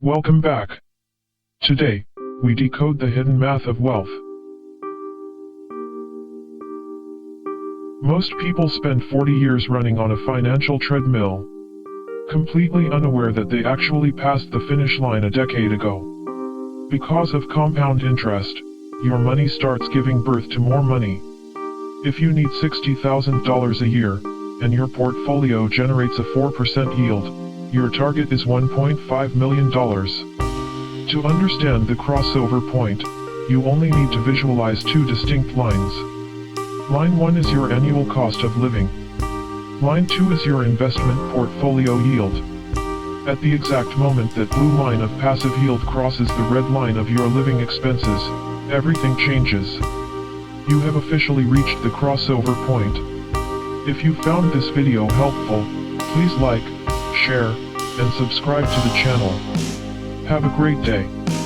Welcome back. Today, we decode the hidden math of wealth. Most people spend 40 years running on a financial treadmill, completely unaware that they actually passed the finish line a decade ago. Because of compound interest, your money starts giving birth to more money. If you need $60,000 a year, and your portfolio generates a 4% yield, your target is $1.5 million. To understand the crossover point, you only need to visualize two distinct lines. Line 1 is your annual cost of living. Line 2 is your investment portfolio yield. At the exact moment that blue line of passive yield crosses the red line of your living expenses, everything changes. You have officially reached the crossover point. If you found this video helpful, please like, share, and subscribe to the channel. Have a great day.